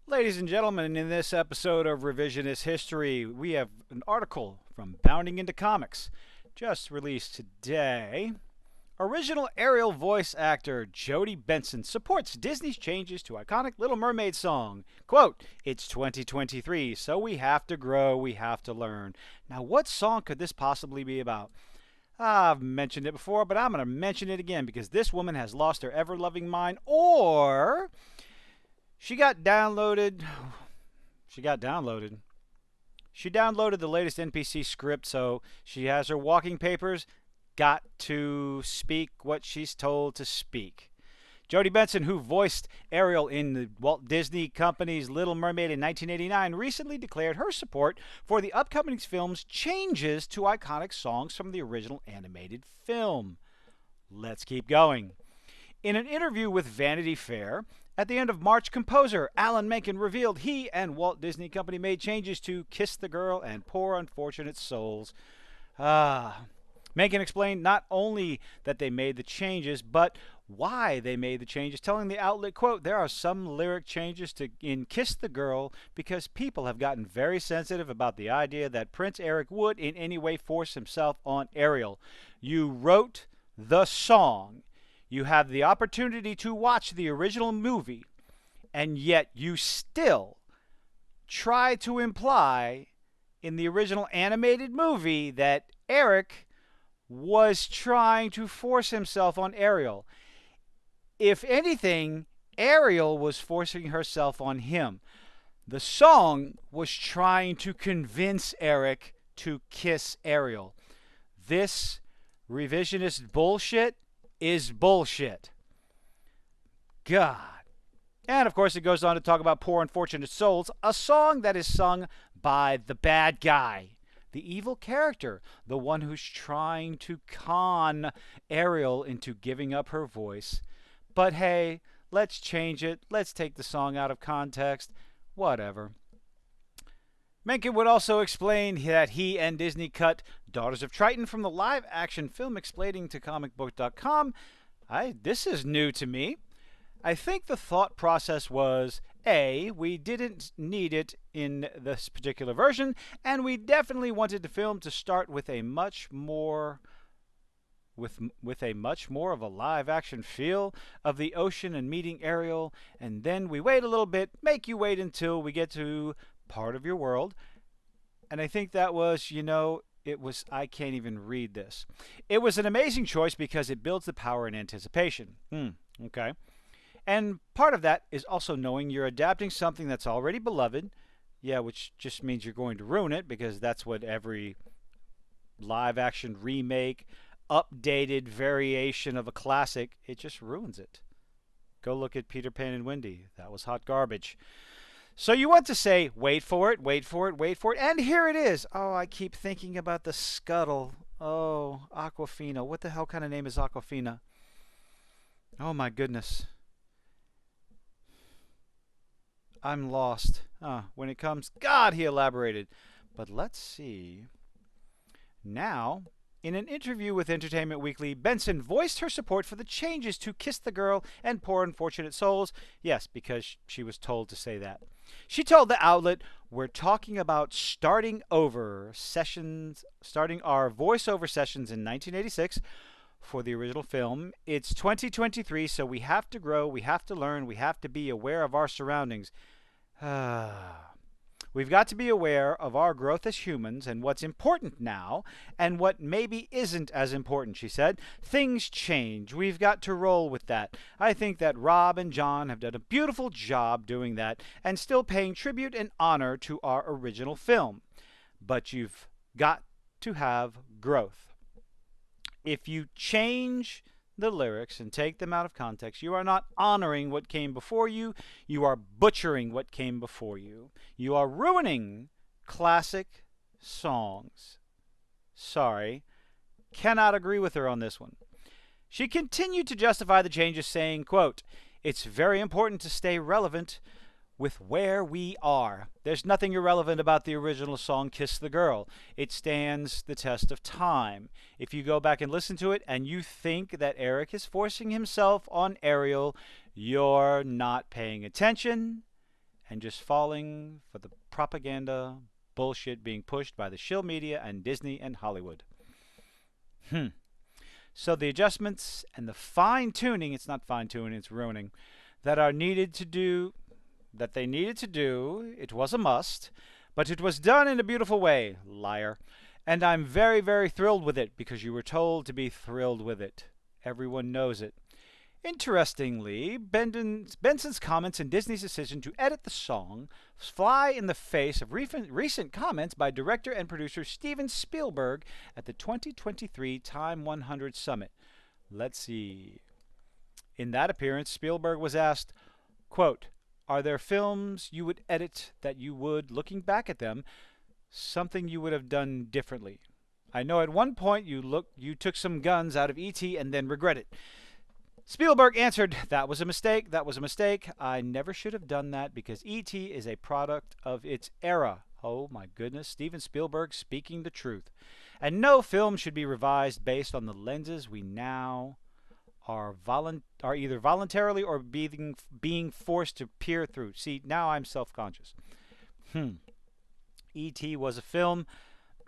Ladies and gentlemen, in this episode of Revisionist History, we have an article from Bounding into Comics, just released today. Original Ariel voice actor Jodie Benson supports Disney's changes to iconic Little Mermaid song. Quote, "It's 2023, so we have to grow, we have to learn." Now, what song could this possibly be about? I've mentioned it before, but I'm going to mention it again because this woman has lost her ever-loving mind, or she got downloaded. She downloaded the latest NPC script, so she has her walking papers, got to speak what she's told to speak. Jodie Benson, who voiced Ariel in the Walt Disney Company's Little Mermaid in 1989, recently declared her support for the upcoming film's changes to iconic songs from the original animated film. Let's keep going. In an interview with Vanity Fair, at the end of March, composer Alan Menken revealed he and Walt Disney Company made changes to Kiss the Girl and Poor Unfortunate Souls. Menken explained not only that they made the changes, but why they made the changes, telling the outlet, quote, "There are some lyric changes in Kiss the Girl because people have gotten very sensitive about the idea that Prince Eric would in any way force himself on Ariel. You wrote the song. You have the opportunity to watch the original movie, and yet you still try to imply in the original animated movie that Eric was trying to force himself on Ariel. If anything, Ariel was forcing herself on him. The song was trying to convince Eric to kiss Ariel. This revisionist bullshit is bullshit. God. And of course, it goes on to talk about Poor Unfortunate Souls, a song that is sung by the bad guy, the evil character, the one who's trying to con Ariel into giving up her voice. But hey, let's change it. Let's take the song out of context. Whatever. Menken would also explain that he and Disney cut Daughters of Triton from the live-action film, explaining to comicbook.com, "This is new to me. I think the thought process was, A, we didn't need it in this particular version, and we definitely wanted the film to start with a much more of a live-action feel of the ocean and meeting Ariel, and then we wait a little bit, make you wait until we get to part of your world." And I think that was, I can't even read this. "It was an amazing choice because it builds the power and anticipation." Okay. And part of that is also knowing you're adapting something that's already beloved. Yeah, which just means you're going to ruin it, because that's what every live action remake, updated variation of a classic, it just ruins it. Go look at Peter Pan and Wendy. That was hot garbage. So you want to say, wait for it, wait for it, wait for it, and here it is. Oh, I keep thinking about the Scuttle. Oh, Aquafina. What the hell kind of name is Aquafina? Oh my goodness. I'm lost. When it comes, God, he elaborated. But let's see. Now, in an interview with Entertainment Weekly, Benson voiced her support for the changes to Kiss the Girl and Poor Unfortunate Souls. Yes, because she was told to say that. She told the outlet, "We're talking about starting our voiceover sessions in 1986 for the original film. It's 2023, so we have to grow, we have to learn, we have to be aware of our surroundings." We've got to be aware of our growth as humans and what's important now and what maybe isn't as important, she said. Things change. We've got to roll with that. I think that Rob and John have done a beautiful job doing that and still paying tribute and honor to our original film. But you've got to have growth. If you change the lyrics and take them out of context, you are not honoring what came before you. You are butchering what came before you. You are ruining classic songs. Sorry, cannot agree with her on this one. She continued to justify the changes, saying, quote, "It's very important to stay relevant with where we are. There's nothing irrelevant about the original song Kiss the Girl. It stands the test of time. If you go back and listen to it and you think that Eric is forcing himself on Ariel, you're not paying attention and just falling for the propaganda bullshit being pushed by the shill media and Disney and Hollywood. So the adjustments and the fine tuning, it's not fine tuning, it's ruining, that are needed to do, that they needed to do, it was a must, but it was done in a beautiful way, liar. And I'm very, very thrilled with it because you were told to be thrilled with it. Everyone knows it. Interestingly, Benson's comments and Disney's decision to edit the song fly in the face of recent comments by director and producer Steven Spielberg at the 2023 Time 100 Summit. Let's see. In that appearance, Spielberg was asked, quote, "Are there films you would edit that you would, looking back at them, something you would have done differently? I know at one point you took some guns out of E.T. and then regret it." Spielberg answered, "That was a mistake. That was a mistake. I never should have done that because E.T. is a product of its era." Oh my goodness, Steven Spielberg speaking the truth. "And no film should be revised based on the lenses we now are either voluntarily or being forced to peer through." See, now I'm self-conscious. E.T. was a film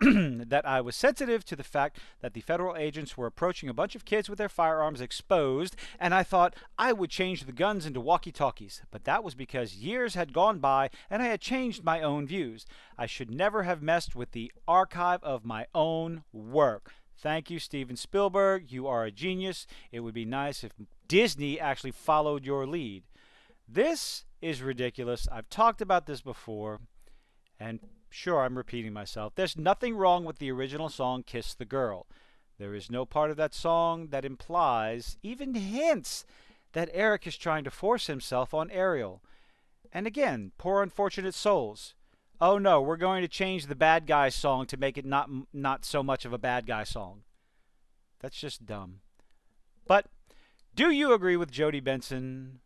that I was sensitive to the fact that the federal agents were approaching a bunch of kids with their firearms exposed, and I thought I would change the guns into walkie-talkies. But that was because years had gone by and I had changed my own views. I should never have messed with the archive of my own work. Thank you, Steven Spielberg. You are a genius. It would be nice if Disney actually followed your lead. This is ridiculous. I've talked about this before, and sure, I'm repeating myself. There's nothing wrong with the original song, Kiss the Girl. There is no part of that song that implies, even hints, that Eric is trying to force himself on Ariel. And again, poor unfortunate souls. Oh no, we're going to change the bad guy song to make it not so much of a bad guy song. That's just dumb. But do you agree with Jodie Benson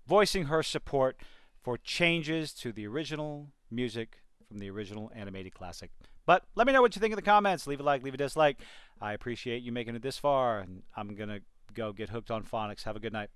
voicing her support for changes to the original music from the original animated classic? But let me know what you think in the comments. Leave a like, leave a dislike. I appreciate you making it this far, and I'm going to go get hooked on phonics. Have a good night.